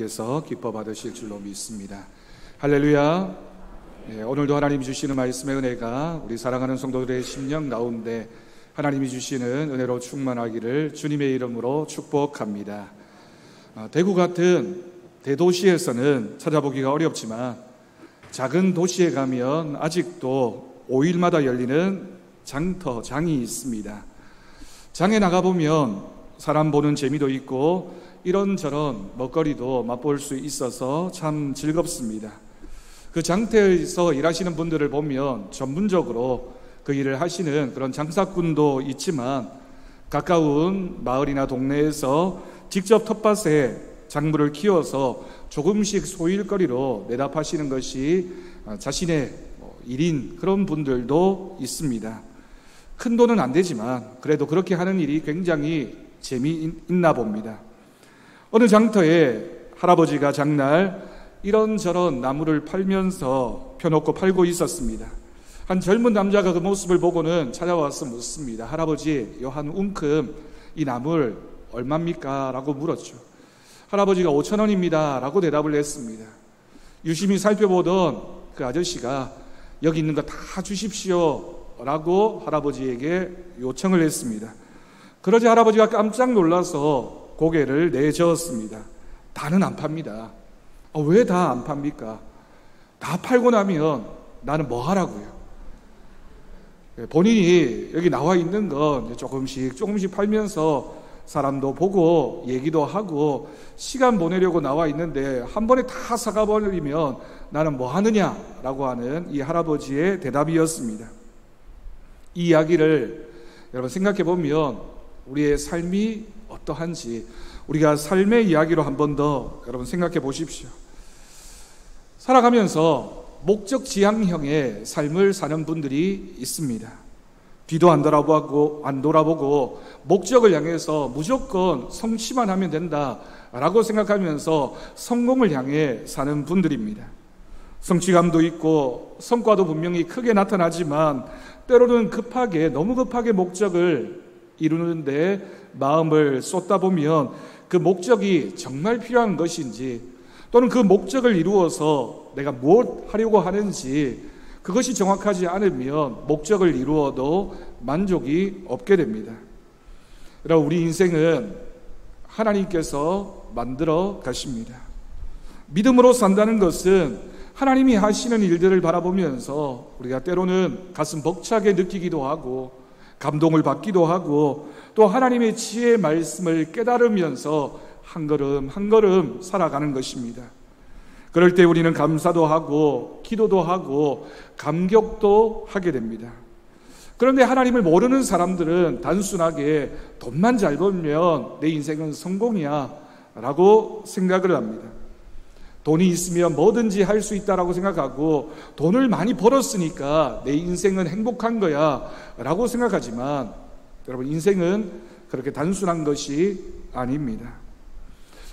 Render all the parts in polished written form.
하나님께서 기뻐 받으실 줄로 믿습니다. 할렐루야. 오늘도 하나님이 주시는 말씀의 은혜가 우리 사랑하는 성도들의 심령 가운데 하나님이 주시는 은혜로 충만하기를 주님의 이름으로 축복합니다. 대구 같은 대도시에서는 찾아보기가 어렵지만 작은 도시에 가면 아직도 5일마다 열리는 장터장이 있습니다. 장에 나가보면 사람 보는 재미도 있고 이런저런 먹거리도 맛볼 수 있어서 참 즐겁습니다. 그 장터에서 일하시는 분들을 보면 전문적으로 그 일을 하시는 그런 장사꾼도 있지만 가까운 마을이나 동네에서 직접 텃밭에 작물을 키워서 조금씩 소일거리로 내다 파시는 것이 자신의 일인 그런 분들도 있습니다. 큰 돈은 안 되지만 그래도 그렇게 하는 일이 굉장히 재미있나 봅니다. 어느 장터에 할아버지가 장날 이런저런 나무를 팔면서 펴놓고 팔고 있었습니다. 한 젊은 남자가 그 모습을 보고는 찾아와서 묻습니다. 할아버지, 요 한 움큼 이 나물 얼마입니까? 라고 물었죠. 할아버지가 5,000원입니다 라고 대답을 했습니다. 유심히 살펴보던 그 아저씨가 여기 있는 거 다 주십시오 라고 할아버지에게 요청을 했습니다. 그러자 할아버지가 깜짝 놀라서 고개를 내저었습니다. 다는 안 팝니다. 왜 다 안 팝니까? 다 팔고 나면 나는 뭐 하라고요? 본인이 여기 나와 있는 건 조금씩 팔면서 사람도 보고 얘기도 하고 시간 보내려고 나와 있는데 한 번에 다 사가버리면 나는 뭐 하느냐라고 하는 이 할아버지의 대답이었습니다. 이 이야기를 여러분 생각해 보면 우리의 삶이 어떠한지 우리가 삶의 이야기로 한 번 더 여러분 생각해 보십시오. 살아가면서 목적 지향형의 삶을 사는 분들이 있습니다. 뒤도 안 돌아보고 목적을 향해서 무조건 성취만 하면 된다라고 생각하면서 성공을 향해 사는 분들입니다. 성취감도 있고 성과도 분명히 크게 나타나지만 때로는 너무 급하게 목적을 이루는데 마음을 쏟다 보면 그 목적이 정말 필요한 것인지 또는 그 목적을 이루어서 내가 무엇 하려고 하는지 그것이 정확하지 않으면 목적을 이루어도 만족이 없게 됩니다. 여러분, 우리 인생은 하나님께서 만들어 가십니다. 믿음으로 산다는 것은 하나님이 하시는 일들을 바라보면서 우리가 때로는 가슴 벅차게 느끼기도 하고 감동을 받기도 하고 또 하나님의 지혜의 말씀을 깨달으면서 한 걸음 한 걸음 살아가는 것입니다. 그럴 때 우리는 감사도 하고 기도도 하고 감격도 하게 됩니다. 그런데 하나님을 모르는 사람들은 단순하게 돈만 잘 벌면 내 인생은 성공이야 라고 생각을 합니다. 돈이 있으면 뭐든지 할 수 있다라고 생각하고 돈을 많이 벌었으니까 내 인생은 행복한 거야 라고 생각하지만 여러분, 인생은 그렇게 단순한 것이 아닙니다.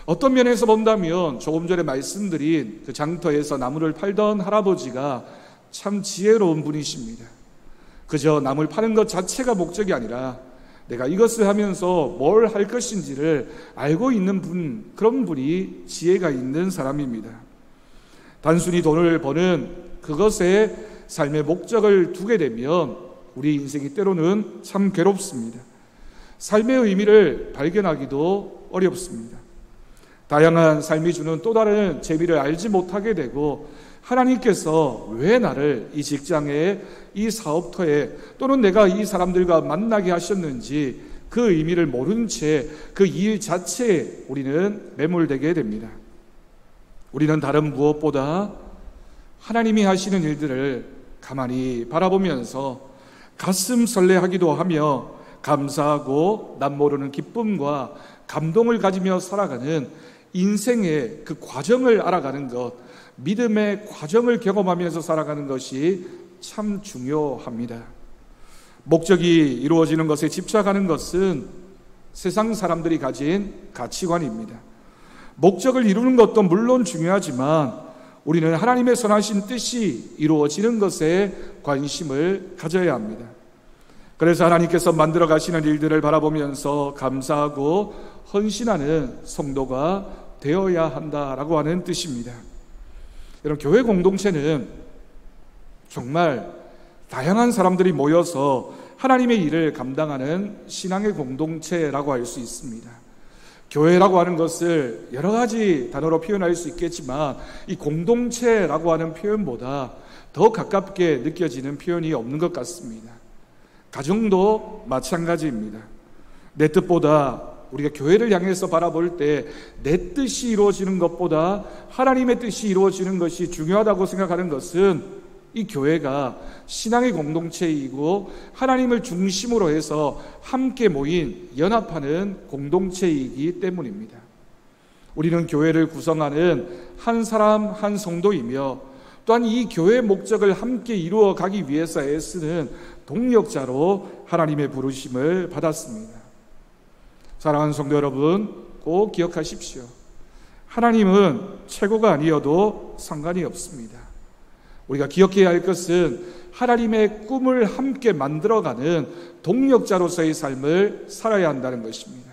어떤 면에서 본다면 조금 전에 말씀드린 그 장터에서 나무를 팔던 할아버지가 참 지혜로운 분이십니다. 그저 나무를 파는 것 자체가 목적이 아니라 내가 이것을 하면서 뭘 할 것인지를 알고 있는 분, 그런 분이 지혜가 있는 사람입니다. 단순히 돈을 버는 그것에 삶의 목적을 두게 되면 우리 인생이 때로는 참 괴롭습니다. 삶의 의미를 발견하기도 어렵습니다. 다양한 삶이 주는 또 다른 재미를 알지 못하게 되고 하나님께서 왜 나를 이 직장에, 이 사업터에 또는 내가 이 사람들과 만나게 하셨는지 그 의미를 모른 채 그 일 자체에 우리는 매몰되게 됩니다. 우리는 다른 무엇보다 하나님이 하시는 일들을 가만히 바라보면서 가슴 설레하기도 하며 감사하고 남 모르는 기쁨과 감동을 가지며 살아가는 인생의 그 과정을 알아가는 것, 믿음의 과정을 경험하면서 살아가는 것이 참 중요합니다. 목적이 이루어지는 것에 집착하는 것은 세상 사람들이 가진 가치관입니다. 목적을 이루는 것도 물론 중요하지만 우리는 하나님의 선하신 뜻이 이루어지는 것에 관심을 가져야 합니다. 그래서 하나님께서 만들어 가시는 일들을 바라보면서 감사하고 헌신하는 성도가 되어야 한다라고 하는 뜻입니다. 여러분, 교회 공동체는 정말 다양한 사람들이 모여서 하나님의 일을 감당하는 신앙의 공동체라고 할 수 있습니다. 교회라고 하는 것을 여러 가지 단어로 표현할 수 있겠지만 이 공동체라고 하는 표현보다 더 가깝게 느껴지는 표현이 없는 것 같습니다. 가정도 마찬가지입니다. 내 뜻보다 우리가 교회를 향해서 바라볼 때 내 뜻이 이루어지는 것보다 하나님의 뜻이 이루어지는 것이 중요하다고 생각하는 것은 이 교회가 신앙의 공동체이고 하나님을 중심으로 해서 함께 모인 연합하는 공동체이기 때문입니다. 우리는 교회를 구성하는 한 사람 한 성도이며 또한 이 교회의 목적을 함께 이루어 가기 위해서 애쓰는 동력자로 하나님의 부르심을 받았습니다. 사랑하는 성도 여러분, 꼭 기억하십시오. 하나님은 최고가 아니어도 상관이 없습니다. 우리가 기억해야 할 것은 하나님의 꿈을 함께 만들어가는 동력자로서의 삶을 살아야 한다는 것입니다.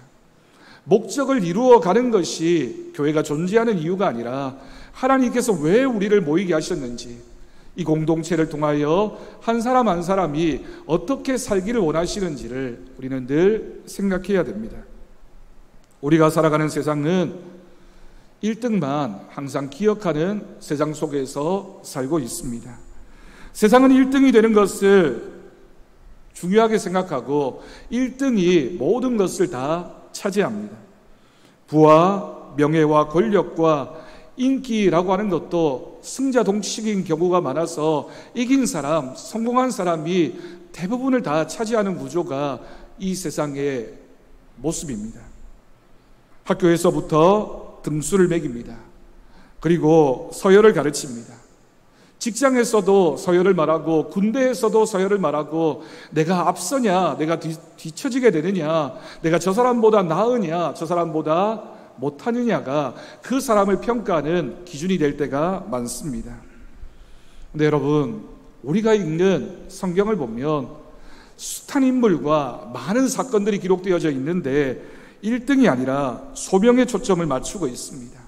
목적을 이루어가는 것이 교회가 존재하는 이유가 아니라 하나님께서 왜 우리를 모이게 하셨는지, 이 공동체를 통하여 한 사람 한 사람이 어떻게 살기를 원하시는지를 우리는 늘 생각해야 됩니다. 우리가 살아가는 세상은 1등만 항상 기억하는 세상 속에서 살고 있습니다. 세상은 1등이 되는 것을 중요하게 생각하고 1등이 모든 것을 다 차지합니다. 부와 명예와 권력과 인기라고 하는 것도 승자동식인 경우가 많아서 이긴 사람, 성공한 사람이 대부분을 다 차지하는 구조가 이 세상의 모습입니다. 학교에서부터 등수를 매깁니다. 그리고 서열을 가르칩니다. 직장에서도 서열을 말하고 군대에서도 서열을 말하고 내가 앞서냐, 내가 뒤처지게 되느냐, 내가 저 사람보다 나으냐, 저 사람보다 못하느냐가 그 사람을 평가하는 기준이 될 때가 많습니다. 근데 여러분, 우리가 읽는 성경을 보면 숱한 인물과 많은 사건들이 기록되어져 있는데 1등이 아니라 소명에 초점을 맞추고 있습니다.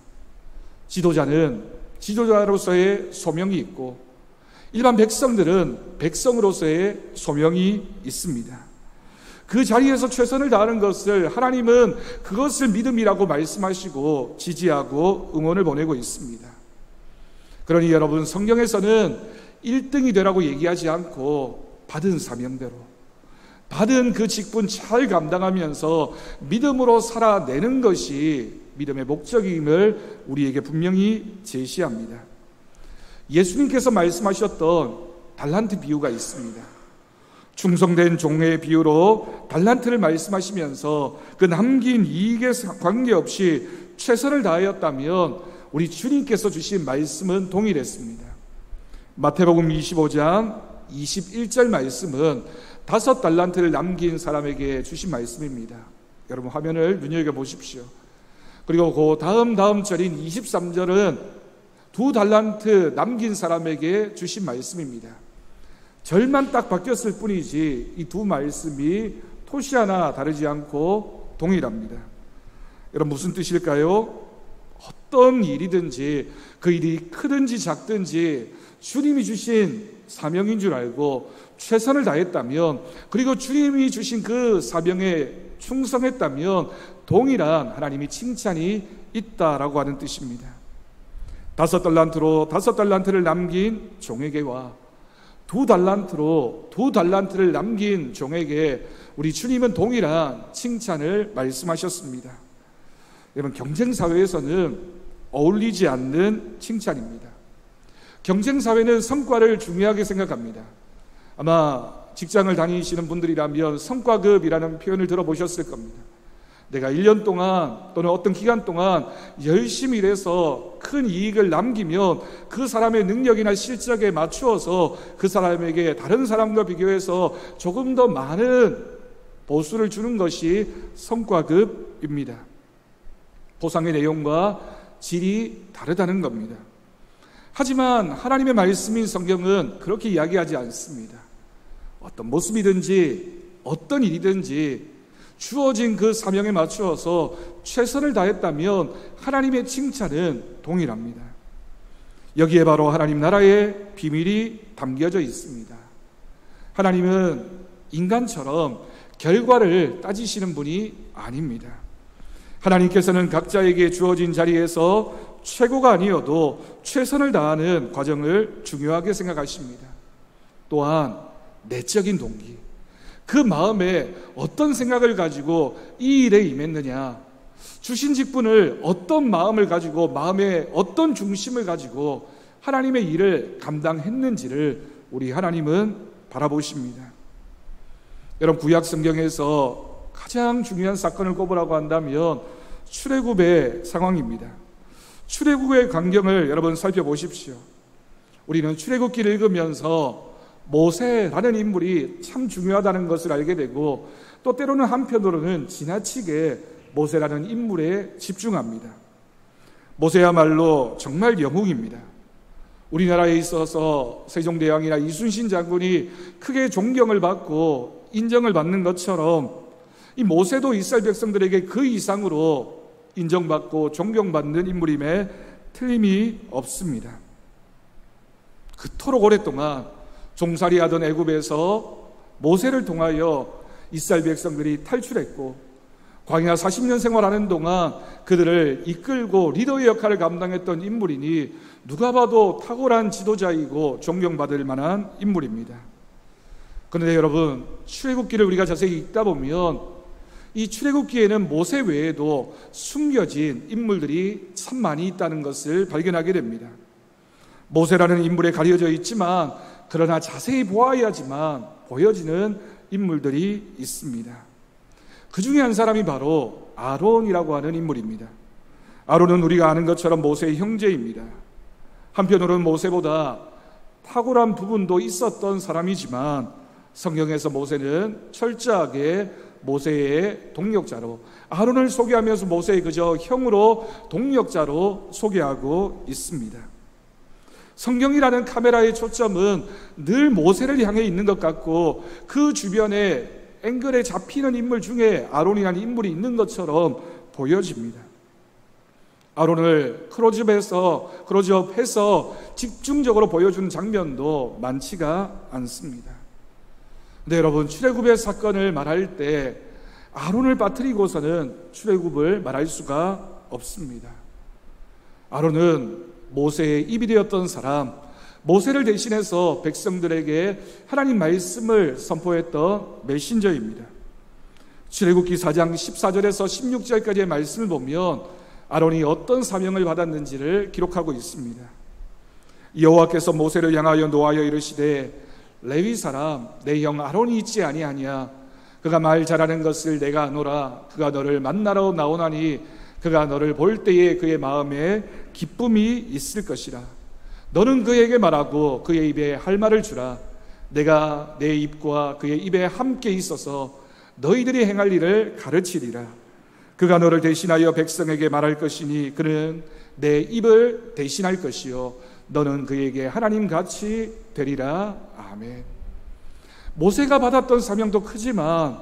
지도자는 지도자로서의 소명이 있고 일반 백성들은 백성으로서의 소명이 있습니다. 그 자리에서 최선을 다하는 것을 하나님은 그것을 믿음이라고 말씀하시고 지지하고 응원을 보내고 있습니다. 그러니 여러분, 성경에서는 1등이 되라고 얘기하지 않고 받은 사명대로, 받은 그 직분 잘 감당하면서 믿음으로 살아내는 것이 믿음의 목적임을 우리에게 분명히 제시합니다. 예수님께서 말씀하셨던 달란트 비유가 있습니다. 충성된 종의 비유로 달란트를 말씀하시면서 그 남긴 이익에 관계없이 최선을 다하였다면 우리 주님께서 주신 말씀은 동일했습니다. 마태복음 25장 21절 말씀은 5달란트를 남긴 사람에게 주신 말씀입니다. 여러분, 화면을 눈여겨보십시오. 그리고 그 다음 절인 23절은 2달란트 남긴 사람에게 주신 말씀입니다. 절만 딱 바뀌었을 뿐이지 이 두 말씀이 토시 하나 다르지 않고 동일합니다. 여러분, 무슨 뜻일까요? 어떤 일이든지 그 일이 크든지 작든지 주님이 주신 사명인 줄 알고 최선을 다했다면, 그리고 주님이 주신 그 사명에 충성했다면 동일한 하나님이 칭찬이 있다라고 하는 뜻입니다. 5달란트로 5달란트를 남긴 종에게와 2달란트로 2달란트를 남긴 종에게 우리 주님은 동일한 칭찬을 말씀하셨습니다. 여러분, 경쟁사회에서는 어울리지 않는 칭찬입니다. 경쟁사회는 성과를 중요하게 생각합니다. 아마 직장을 다니시는 분들이라면 성과급이라는 표현을 들어보셨을 겁니다. 내가 1년 동안 또는 어떤 기간 동안 열심히 일해서 큰 이익을 남기면 그 사람의 능력이나 실적에 맞추어서 그 사람에게 다른 사람과 비교해서 조금 더 많은 보수를 주는 것이 성과급입니다. 보상의 내용과 질이 다르다는 겁니다. 하지만 하나님의 말씀인 성경은 그렇게 이야기하지 않습니다. 어떤 모습이든지 어떤 일이든지 주어진 그 사명에 맞추어서 최선을 다했다면 하나님의 칭찬은 동일합니다. 여기에 바로 하나님 나라의 비밀이 담겨져 있습니다. 하나님은 인간처럼 결과를 따지시는 분이 아닙니다. 하나님께서는 각자에게 주어진 자리에서 최고가 아니어도 최선을 다하는 과정을 중요하게 생각하십니다. 또한 내적인 동기, 그 마음에 어떤 생각을 가지고 이 일에 임했느냐, 주신 직분을 어떤 마음을 가지고, 마음에 어떤 중심을 가지고 하나님의 일을 감당했는지를 우리 하나님은 바라보십니다. 여러분, 구약 성경에서 가장 중요한 사건을 꼽으라고 한다면 출애굽의 상황입니다. 출애굽의 광경을 여러분 살펴보십시오. 우리는 출애굽기를 읽으면서 모세라는 인물이 참 중요하다는 것을 알게 되고, 또 때로는 한편으로는 지나치게 모세라는 인물에 집중합니다. 모세야말로 정말 영웅입니다. 우리나라에 있어서 세종대왕이나 이순신 장군이 크게 존경을 받고 인정을 받는 것처럼 이 모세도 이스라엘 백성들에게 그 이상으로 인정받고 존경받는 인물임에 틀림이 없습니다. 그토록 오랫동안 종살이하던 애굽에서 모세를 통하여 이스라엘 백성들이 탈출했고, 광야 40년 생활하는 동안 그들을 이끌고 리더의 역할을 감당했던 인물이니 누가 봐도 탁월한 지도자이고 존경받을 만한 인물입니다. 그런데 여러분, 출애굽기를 우리가 자세히 읽다 보면 이 출애굽기에는 모세 외에도 숨겨진 인물들이 참 많이 있다는 것을 발견하게 됩니다. 모세라는 인물에 가려져 있지만, 그러나 자세히 보아야지만 보여지는 인물들이 있습니다. 그 중에 한 사람이 바로 아론이라고 하는 인물입니다. 아론은 우리가 아는 것처럼 모세의 형제입니다. 한편으로는 모세보다 탁월한 부분도 있었던 사람이지만, 성경에서 모세는 철저하게 모세의 동력자로, 아론을 소개하면서 모세의 그저 형으로, 동력자로 소개하고 있습니다. 성경이라는 카메라의 초점은 늘 모세를 향해 있는 것 같고, 그 주변에 앵글에 잡히는 인물 중에 아론이라는 인물이 있는 것처럼 보여집니다. 아론을 클로즈업해서 집중적으로 보여주는 장면도 많지가 않습니다. 근데 여러분, 출애굽의 사건을 말할 때 아론을 빠뜨리고서는 출애굽을 말할 수가 없습니다. 아론은 모세의 입이 되었던 사람, 모세를 대신해서 백성들에게 하나님 말씀을 선포했던 메신저입니다. 출애굽기 4장 14절에서 16절까지의 말씀을 보면 아론이 어떤 사명을 받았는지를 기록하고 있습니다. 여호와께서 모세를 향하여 노하여 이르시되, 레위 사람 내 형 아론이 있지 아니하냐? 그가 말 잘하는 것을 내가 아노라. 그가 너를 만나러 나오나니 그가 너를 볼 때에 그의 마음에 기쁨이 있을 것이라. 너는 그에게 말하고 그의 입에 할 말을 주라. 내가 내 입과 그의 입에 함께 있어서 너희들이 행할 일을 가르치리라. 그가 너를 대신하여 백성에게 말할 것이니 그는 내 입을 대신할 것이요 너는 그에게 하나님같이 되리라. 아멘. 모세가 받았던 사명도 크지만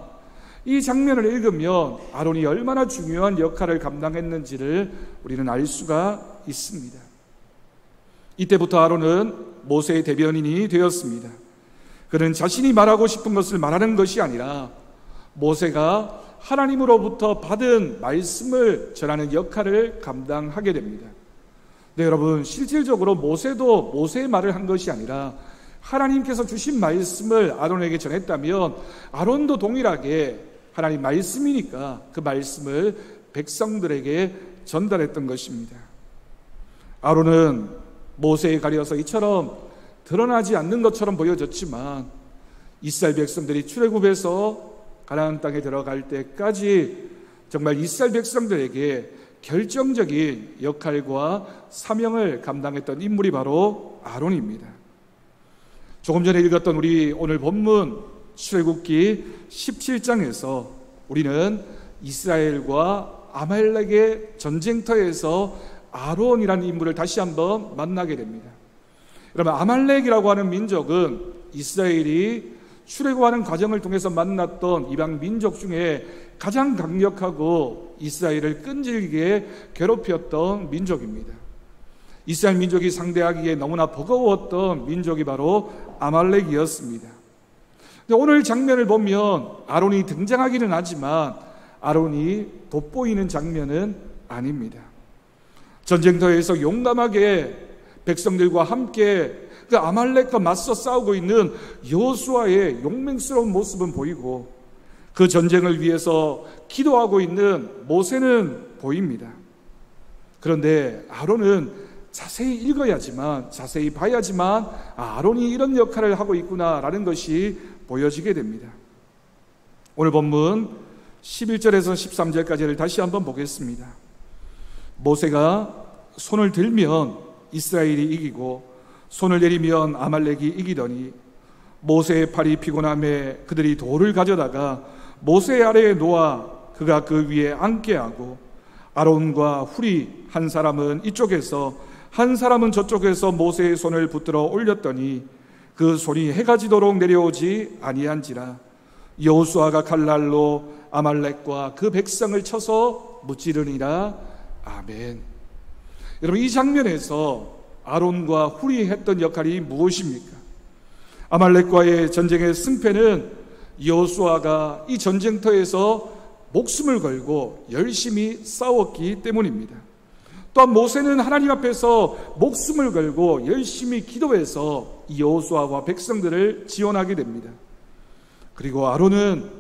이 장면을 읽으면 아론이 얼마나 중요한 역할을 감당했는지를 우리는 알 수가 있습니다. 이때부터 아론은 모세의 대변인이 되었습니다. 그는 자신이 말하고 싶은 것을 말하는 것이 아니라 모세가 하나님으로부터 받은 말씀을 전하는 역할을 감당하게 됩니다. 네, 여러분, 실질적으로 모세도 모세의 말을 한 것이 아니라 하나님께서 주신 말씀을 아론에게 전했다면 아론도 동일하게 하나님 말씀이니까 그 말씀을 백성들에게 전달했던 것입니다. 아론은 모세에 가려서 이처럼 드러나지 않는 것처럼 보여졌지만 이스라엘 백성들이 출애굽에서 가나안 땅에 들어갈 때까지 정말 이스라엘 백성들에게 결정적인 역할과 사명을 감당했던 인물이 바로 아론입니다. 조금 전에 읽었던 우리 오늘 본문 출애굽기 17장에서 우리는 이스라엘과 아말렉의 전쟁터에서 아론이라는 인물을 다시 한번 만나게 됩니다. 여러분, 아말렉이라고 하는 민족은 이스라엘이 출애굽하는 과정을 통해서 만났던 이방 민족 중에 가장 강력하고 이스라엘을 끈질기게 괴롭혔던 민족입니다. 이스라엘 민족이 상대하기에 너무나 버거웠던 민족이 바로 아말렉이었습니다. 오늘 장면을 보면 아론이 등장하기는 하지만 아론이 돋보이는 장면은 아닙니다. 전쟁터에서 용감하게 백성들과 함께 그 아말렉과 맞서 싸우고 있는 여호수아의 용맹스러운 모습은 보이고 그 전쟁을 위해서 기도하고 있는 모세는 보입니다. 그런데 아론은 자세히 읽어야지만, 자세히 봐야지만 아론이 이런 역할을 하고 있구나라는 것이 보여지게 됩니다. 오늘 본문 11절에서 13절까지를 다시 한번 보겠습니다. 모세가 손을 들면 이스라엘이 이기고 손을 내리면 아말렉이 이기더니 모세의 팔이 피곤함에 그들이 돌을 가져다가 모세 아래에 놓아 그가 그 위에 앉게 하고 아론과 훌이 한 사람은 이쪽에서 한 사람은 저쪽에서 모세의 손을 붙들어 올렸더니 그 손이 해가 지도록 내려오지 아니한지라. 여호수아가 칼날로 아말렉과 그 백성을 쳐서 무찌르니라. 아멘. 여러분, 이 장면에서 아론과 훌이 했던 역할이 무엇입니까? 아말렉과의 전쟁의 승패는 여호수아가 이 전쟁터에서 목숨을 걸고 열심히 싸웠기 때문입니다. 또한 모세는 하나님 앞에서 목숨을 걸고 열심히 기도해서 여호수아와 백성들을 지원하게 됩니다. 그리고 아론은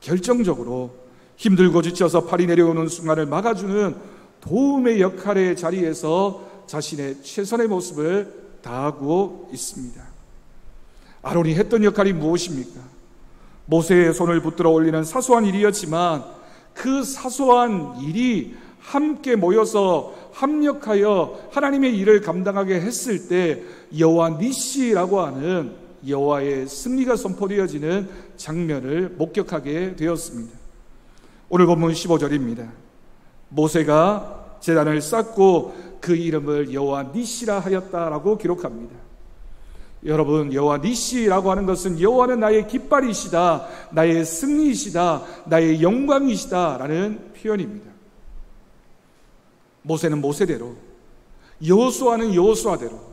결정적으로 힘들고 지쳐서 팔이 내려오는 순간을 막아주는 도움의 역할의 자리에서 자신의 최선의 모습을 다하고 있습니다. 아론이 했던 역할이 무엇입니까? 모세의 손을 붙들어 올리는 사소한 일이었지만 그 사소한 일이 함께 모여서 합력하여 하나님의 일을 감당하게 했을 때 여호와 니시라고 하는 여호와의 승리가 선포되어지는 장면을 목격하게 되었습니다. 오늘 본문 15절입니다. 모세가 제단을 쌓고 그 이름을 여호와 니시라 하였다라고 기록합니다. 여러분, 여호와 니시라고 하는 것은 여호와는 나의 깃발이시다, 나의 승리이시다, 나의 영광이시다라는 표현입니다. 모세는 모세대로, 여호수아는 여호수아대로,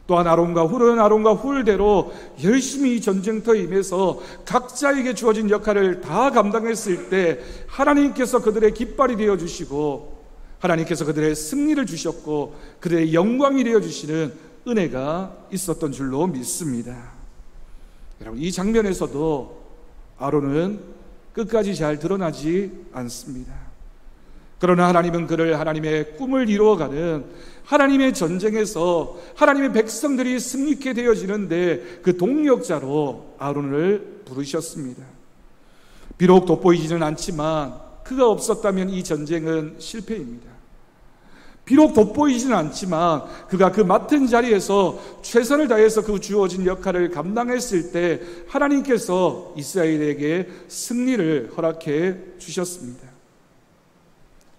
또한 아론과 훌은 아론과 훌대로 열심히 이 전쟁터에 임해서 각자에게 주어진 역할을 다 감당했을 때 하나님께서 그들의 깃발이 되어주시고 하나님께서 그들의 승리를 주셨고 그들의 영광이 되어주시는 은혜가 있었던 줄로 믿습니다. 여러분, 이 장면에서도 아론은 끝까지 잘 드러나지 않습니다. 그러나 하나님은 그를 하나님의 꿈을 이루어가는 하나님의 전쟁에서 하나님의 백성들이 승리케 되어지는데 그 동력자로 아론을 부르셨습니다. 비록 돋보이지는 않지만 그가 없었다면 이 전쟁은 실패입니다. 비록 돋보이지는 않지만 그가 그 맡은 자리에서 최선을 다해서 그 주어진 역할을 감당했을 때 하나님께서 이스라엘에게 승리를 허락해 주셨습니다.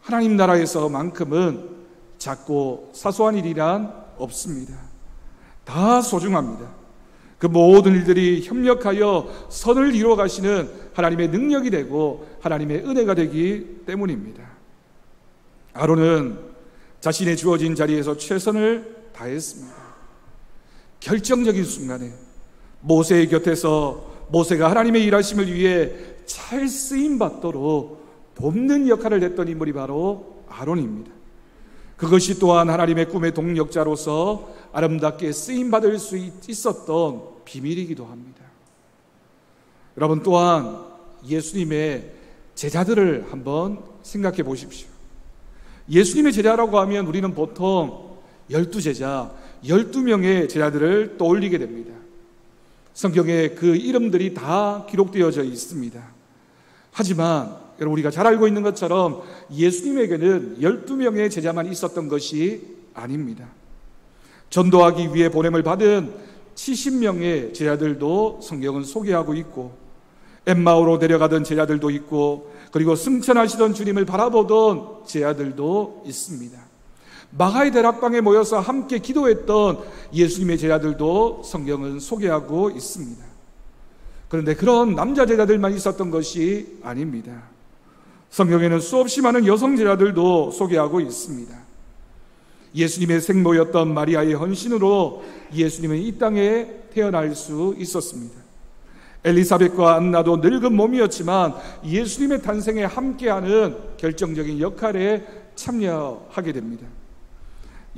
하나님 나라에서만큼은 작고 사소한 일이란 없습니다. 다 소중합니다. 그 모든 일들이 협력하여 선을 이루어 가시는 하나님의 능력이 되고 하나님의 은혜가 되기 때문입니다. 아론은 자신의 주어진 자리에서 최선을 다했습니다. 결정적인 순간에 모세의 곁에서 모세가 하나님의 일하심을 위해 잘 쓰임받도록 돕는 역할을 했던 인물이 바로 아론입니다. 그것이 또한 하나님의 꿈의 동력자로서 아름답게 쓰임받을 수 있었던 비밀이기도 합니다. 여러분, 또한 예수님의 제자들을 한번 생각해 보십시오. 예수님의 제자라고 하면 우리는 보통 12제자, 12명의 제자들을 떠올리게 됩니다. 성경에 그 이름들이 다 기록되어져 있습니다. 하지만 여러분, 우리가 잘 알고 있는 것처럼 예수님에게는 12명의 제자만 있었던 것이 아닙니다. 전도하기 위해 보냄을 받은 70명의 제자들도 성경은 소개하고 있고, 엠마오로 내려가던 제자들도 있고, 그리고 승천하시던 주님을 바라보던 제자들도 있습니다. 마가의 다락방에 모여서 함께 기도했던 예수님의 제자들도 성경은 소개하고 있습니다. 그런데 그런 남자 제자들만 있었던 것이 아닙니다. 성경에는 수없이 많은 여성 제자들도 소개하고 있습니다. 예수님의 생모였던 마리아의 헌신으로 예수님은 이 땅에 태어날 수 있었습니다. 엘리사벳과 안나도 늙은 몸이었지만 예수님의 탄생에 함께하는 결정적인 역할에 참여하게 됩니다.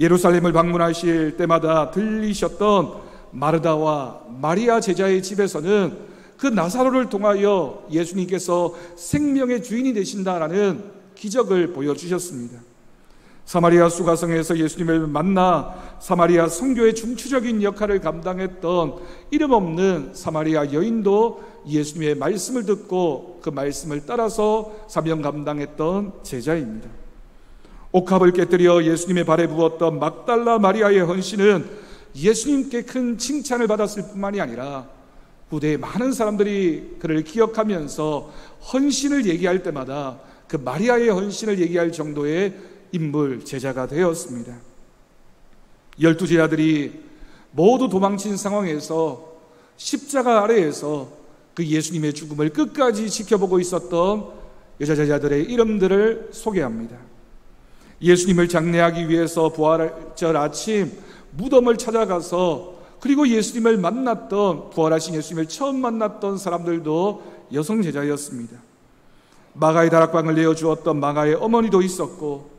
예루살렘을 방문하실 때마다 들리셨던 마르다와 마리아 제자의 집에서는 그 나사로를 통하여 예수님께서 생명의 주인이 되신다라는 기적을 보여주셨습니다. 사마리아 수가성에서 예수님을 만나 사마리아 선교의 중추적인 역할을 감당했던 이름 없는 사마리아 여인도 예수님의 말씀을 듣고 그 말씀을 따라서 사명 감당했던 제자입니다. 옥합을 깨뜨려 예수님의 발에 부었던 막달라 마리아의 헌신은 예수님께 큰 칭찬을 받았을 뿐만이 아니라 후대에 많은 사람들이 그를 기억하면서 헌신을 얘기할 때마다 그 마리아의 헌신을 얘기할 정도의 인물, 제자가 되었습니다. 12제자들이 모두 도망친 상황에서 십자가 아래에서 그 예수님의 죽음을 끝까지 지켜보고 있었던 여자 제자들의 이름들을 소개합니다. 예수님을 장례하기 위해서 부활절 아침 무덤을 찾아가서 그리고 예수님을 만났던, 부활하신 예수님을 처음 만났던 사람들도 여성 제자였습니다. 마가의 다락방을 내어주었던 마가의 어머니도 있었고,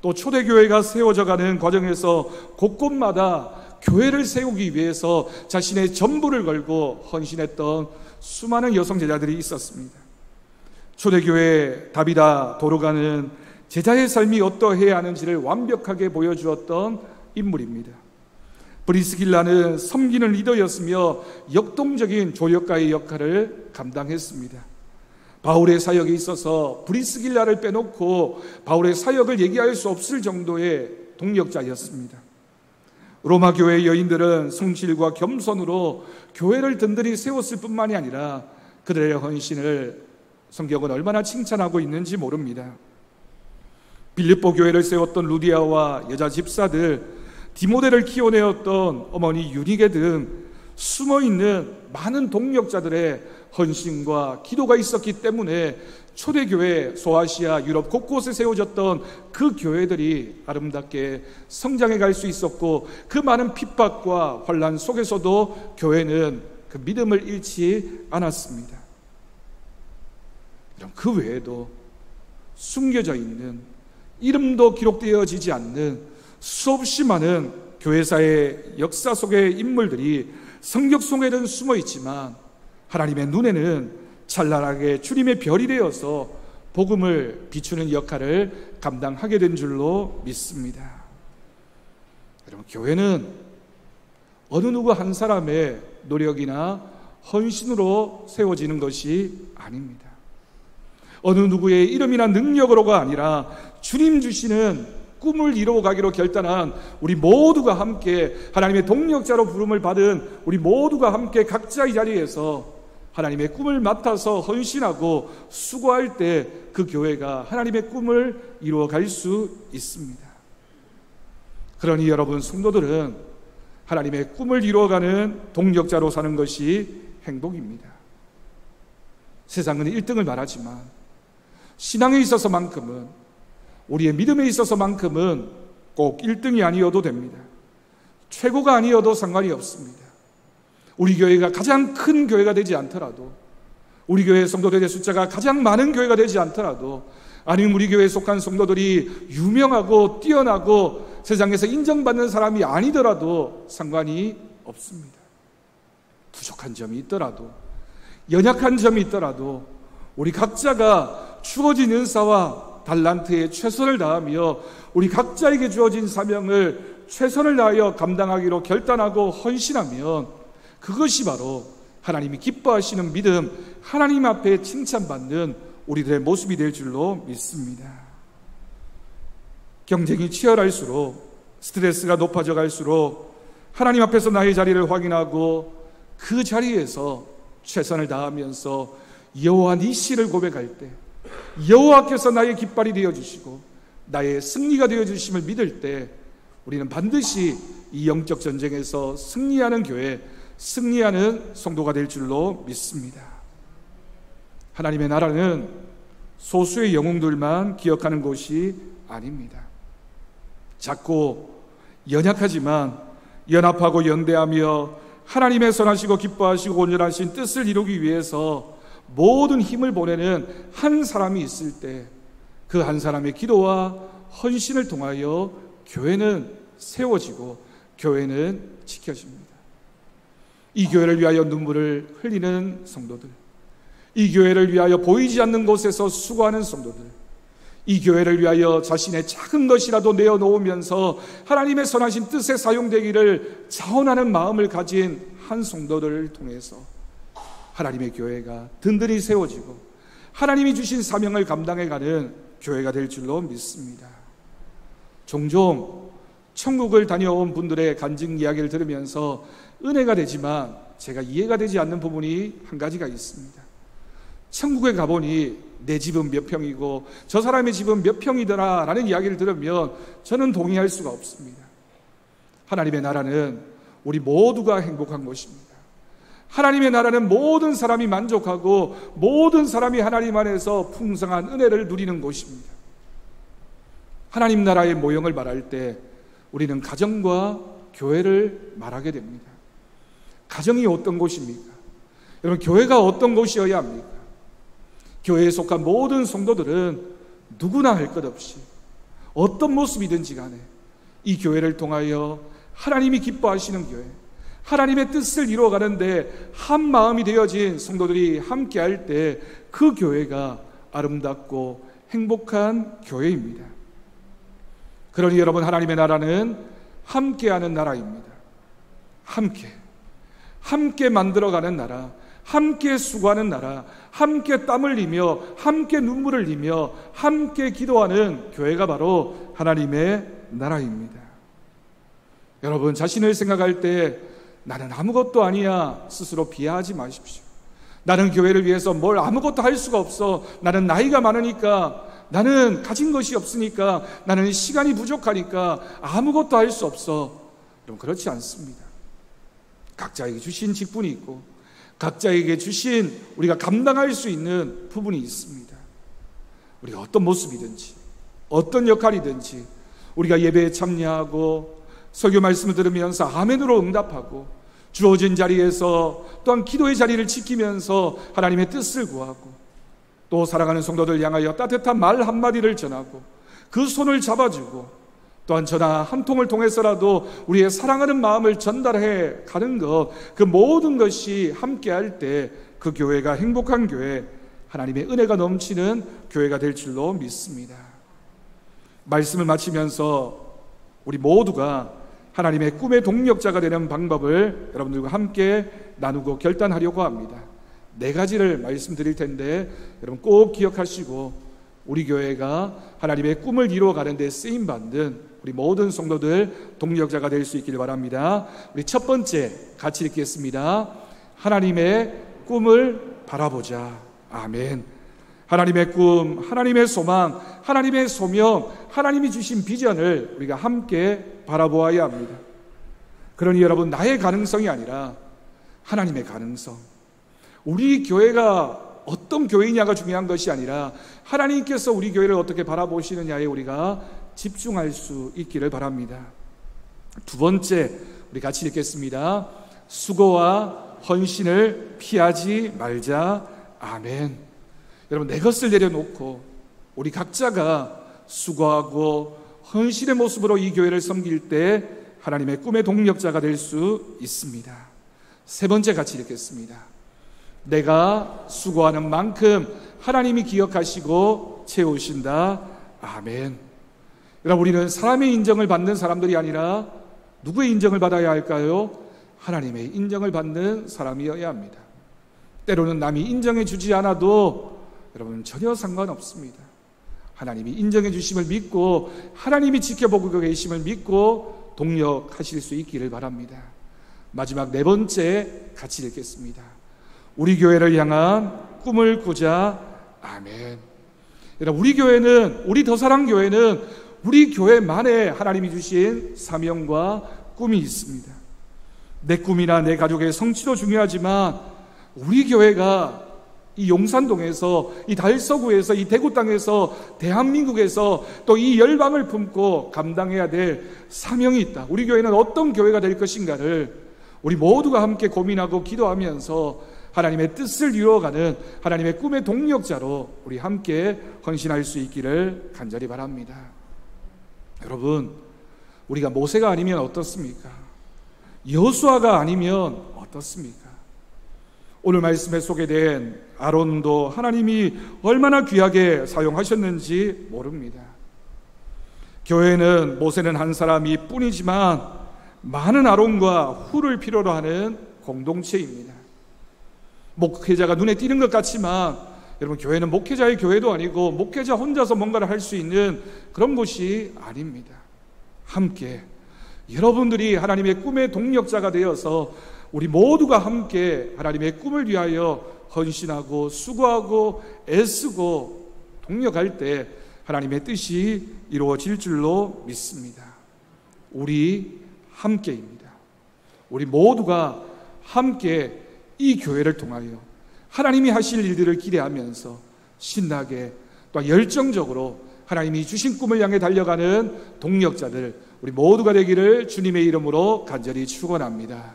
또 초대교회가 세워져가는 과정에서 곳곳마다 교회를 세우기 위해서 자신의 전부를 걸고 헌신했던 수많은 여성 제자들이 있었습니다. 초대교회 다비다 도로가는 제자의 삶이 어떠해야 하는지를 완벽하게 보여주었던 인물입니다. 브리스길라는 섬기는 리더였으며 역동적인 조력가의 역할을 감당했습니다. 바울의 사역에 있어서 브리스길라를 빼놓고 바울의 사역을 얘기할 수 없을 정도의 동력자였습니다. 로마 교회의 여인들은 성실과 겸손으로 교회를 든든히 세웠을 뿐만이 아니라 그들의 헌신을 성경은 얼마나 칭찬하고 있는지 모릅니다. 빌립보 교회를 세웠던 루디아와 여자 집사들, 디모데를 키워내었던 어머니 유니게 등 숨어있는 많은 동력자들의 헌신과 기도가 있었기 때문에 초대교회 소아시아 유럽 곳곳에 세워졌던 그 교회들이 아름답게 성장해 갈 수 있었고, 그 많은 핍박과 환난 속에서도 교회는 그 믿음을 잃지 않았습니다. 그 외에도 숨겨져 있는, 이름도 기록되어지지 않는 수없이 많은 교회사의 역사 속의 인물들이 성경 속에는 숨어 있지만 하나님의 눈에는 찬란하게 주님의 별이 되어서 복음을 비추는 역할을 감당하게 된 줄로 믿습니다. 여러분, 교회는 어느 누구 한 사람의 노력이나 헌신으로 세워지는 것이 아닙니다. 어느 누구의 이름이나 능력으로가 아니라 주님 주시는 꿈을 이루어가기로 결단한 우리 모두가 함께, 하나님의 동력자로 부름을 받은 우리 모두가 함께 각자의 자리에서 하나님의 꿈을 맡아서 헌신하고 수고할 때 그 교회가 하나님의 꿈을 이루어갈 수 있습니다. 그러니 여러분 성도들은 하나님의 꿈을 이루어가는 동력자로 사는 것이 행복입니다. 세상은 1등을 말하지만 신앙에 있어서만큼은, 우리의 믿음에 있어서만큼은 꼭 1등이 아니어도 됩니다. 최고가 아니어도 상관이 없습니다. 우리 교회가 가장 큰 교회가 되지 않더라도, 우리 교회 성도들의 숫자가 가장 많은 교회가 되지 않더라도, 아니면 우리 교회에 속한 성도들이 유명하고 뛰어나고 세상에서 인정받는 사람이 아니더라도 상관이 없습니다. 부족한 점이 있더라도, 연약한 점이 있더라도 우리 각자가 주어진 은사와 달란트에 최선을 다하며 우리 각자에게 주어진 사명을 최선을 다하여 감당하기로 결단하고 헌신하면 그것이 바로 하나님이 기뻐하시는 믿음, 하나님 앞에 칭찬받는 우리들의 모습이 될 줄로 믿습니다. 경쟁이 치열할수록, 스트레스가 높아져 갈수록 하나님 앞에서 나의 자리를 확인하고 그 자리에서 최선을 다하면서 여호와 니시를 고백할 때, 여호와께서 나의 깃발이 되어주시고 나의 승리가 되어주심을 믿을 때 우리는 반드시 이 영적 전쟁에서 승리하는 교회, 승리하는 성도가 될 줄로 믿습니다. 하나님의 나라는 소수의 영웅들만 기억하는 곳이 아닙니다. 작고 연약하지만 연합하고 연대하며 하나님의 선하시고 기뻐하시고 온전하신 뜻을 이루기 위해서 모든 힘을 보내는 한 사람이 있을 때 그 한 사람의 기도와 헌신을 통하여 교회는 세워지고 교회는 지켜집니다. 이 교회를 위하여 눈물을 흘리는 성도들, 이 교회를 위하여 보이지 않는 곳에서 수고하는 성도들, 이 교회를 위하여 자신의 작은 것이라도 내어놓으면서 하나님의 선하신 뜻에 사용되기를 자원하는 마음을 가진 한 성도들을 통해서 하나님의 교회가 든든히 세워지고 하나님이 주신 사명을 감당해가는 교회가 될 줄로 믿습니다. 종종 천국을 다녀온 분들의 간증 이야기를 들으면서 은혜가 되지만 제가 이해가 되지 않는 부분이 한 가지가 있습니다. 천국에 가보니 내 집은 몇 평이고 저 사람의 집은 몇 평이더라 라는 이야기를 들으면 저는 동의할 수가 없습니다. 하나님의 나라는 우리 모두가 행복한 것입니다. 하나님의 나라는 모든 사람이 만족하고 모든 사람이 하나님 안에서 풍성한 은혜를 누리는 곳입니다. 하나님 나라의 모형을 말할 때 우리는 가정과 교회를 말하게 됩니다. 가정이 어떤 곳입니까? 여러분, 교회가 어떤 곳이어야 합니까? 교회에 속한 모든 성도들은 누구나 할 것 없이 어떤 모습이든지 간에 이 교회를 통하여 하나님이 기뻐하시는 교회, 하나님의 뜻을 이루어가는데 한 마음이 되어진 성도들이 함께할 때 그 교회가 아름답고 행복한 교회입니다. 그러니 여러분, 하나님의 나라는 함께하는 나라입니다. 함께 만들어가는 나라, 함께 수고하는 나라, 함께 땀 흘리며 함께 눈물을 흘리며 함께 기도하는 교회가 바로 하나님의 나라입니다. 여러분, 자신을 생각할 때 나는 아무것도 아니야 스스로 비하하지 마십시오. 나는 교회를 위해서 뭘 아무것도 할 수가 없어, 나는 나이가 많으니까, 나는 가진 것이 없으니까, 나는 시간이 부족하니까 아무것도 할 수 없어. 여러분, 그렇지 않습니다. 각자에게 주신 직분이 있고 각자에게 주신 우리가 감당할 수 있는 부분이 있습니다. 우리가 어떤 모습이든지 어떤 역할이든지 우리가 예배에 참여하고 설교 말씀을 들으면서 아멘으로 응답하고 주어진 자리에서 또한 기도의 자리를 지키면서 하나님의 뜻을 구하고 또 사랑하는 성도들 향하여 따뜻한 말 한마디를 전하고 그 손을 잡아주고 또한 전화 한 통을 통해서라도 우리의 사랑하는 마음을 전달해 가는 것, 그 모든 것이 함께할 때 그 교회가 행복한 교회, 하나님의 은혜가 넘치는 교회가 될 줄로 믿습니다. 말씀을 마치면서 우리 모두가 하나님의 꿈의 동력자가 되는 방법을 여러분들과 함께 나누고 결단하려고 합니다. 4가지를 말씀드릴 텐데 여러분 꼭 기억하시고 우리 교회가 하나님의 꿈을 이루어가는 데 쓰임받는 우리 모든 성도들 동력자가 될 수 있기를 바랍니다. 우리 첫 번째 같이 읽겠습니다. 하나님의 꿈을 바라보자. 아멘. 하나님의 꿈, 하나님의 소망, 하나님의 소명, 하나님이 주신 비전을 우리가 함께 바라보아야 합니다. 그러니 여러분, 나의 가능성이 아니라 하나님의 가능성, 우리 교회가 어떤 교회냐가 중요한 것이 아니라 하나님께서 우리 교회를 어떻게 바라보시느냐에 우리가 집중할 수 있기를 바랍니다. 두 번째, 우리 같이 읽겠습니다. 수고와 헌신을 피하지 말자. 아멘. 여러분, 내 것을 내려놓고 우리 각자가 수고하고 헌신의 모습으로 이 교회를 섬길 때 하나님의 꿈의 동력자가 될 수 있습니다. 세 번째 같이 읽겠습니다. 내가 수고하는 만큼 하나님이 기억하시고 채우신다. 아멘. 여러분, 우리는 사람의 인정을 받는 사람들이 아니라 누구의 인정을 받아야 할까요? 하나님의 인정을 받는 사람이어야 합니다. 때로는 남이 인정해 주지 않아도 여러분 전혀 상관없습니다. 하나님이 인정해 주심을 믿고 하나님이 지켜보고 계심을 믿고 동력하실 수 있기를 바랍니다. 마지막 4번째 같이 읽겠습니다. 우리 교회를 향한 꿈을 꾸자. 아멘. 여러분, 우리 교회는, 우리 더사랑교회는 우리 교회만의 하나님이 주신 사명과 꿈이 있습니다. 내 꿈이나 내 가족의 성취도 중요하지만 우리 교회가 이 용산동에서, 이 달서구에서, 이 대구 땅에서, 대한민국에서 또 이 열방을 품고 감당해야 될 사명이 있다. 우리 교회는 어떤 교회가 될 것인가를 우리 모두가 함께 고민하고 기도하면서 하나님의 뜻을 이루어가는 하나님의 꿈의 동력자로 우리 함께 헌신할 수 있기를 간절히 바랍니다. 여러분, 우리가 모세가 아니면 어떻습니까? 여호수아가 아니면 어떻습니까? 오늘 말씀에 소개된 아론도 하나님이 얼마나 귀하게 사용하셨는지 모릅니다. 교회는 모세는 한 사람이 뿐이지만 많은 아론과 훌을 필요로 하는 공동체입니다. 목회자가 눈에 띄는 것 같지만 여러분, 교회는 목회자의 교회도 아니고 목회자 혼자서 뭔가를 할 수 있는 그런 곳이 아닙니다. 함께 여러분들이 하나님의 꿈의 동력자가 되어서 우리 모두가 함께 하나님의 꿈을 위하여 헌신하고 수고하고 애쓰고 동력할 때 하나님의 뜻이 이루어질 줄로 믿습니다. 우리 함께입니다. 우리 모두가 함께 이 교회를 통하여 하나님이 하실 일들을 기대하면서 신나게 또 열정적으로 하나님이 주신 꿈을 향해 달려가는 동력자들 우리 모두가 되기를 주님의 이름으로 간절히 축원합니다.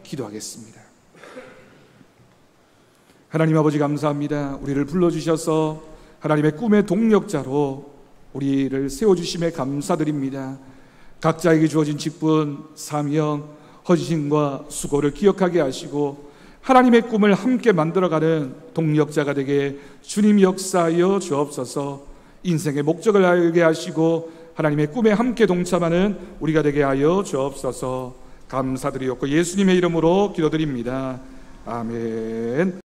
기도하겠습니다. 하나님 아버지, 감사합니다. 우리를 불러주셔서 하나님의 꿈의 동력자로 우리를 세워주심에 감사드립니다. 각자에게 주어진 직분, 사명, 헌신과 수고를 기억하게 하시고 하나님의 꿈을 함께 만들어가는 동력자가 되게 주님 역사하여 주옵소서. 인생의 목적을 알게 하시고 하나님의 꿈에 함께 동참하는 우리가 되게 하여 주옵소서. 감사드리옵고 예수님의 이름으로 기도드립니다. 아멘.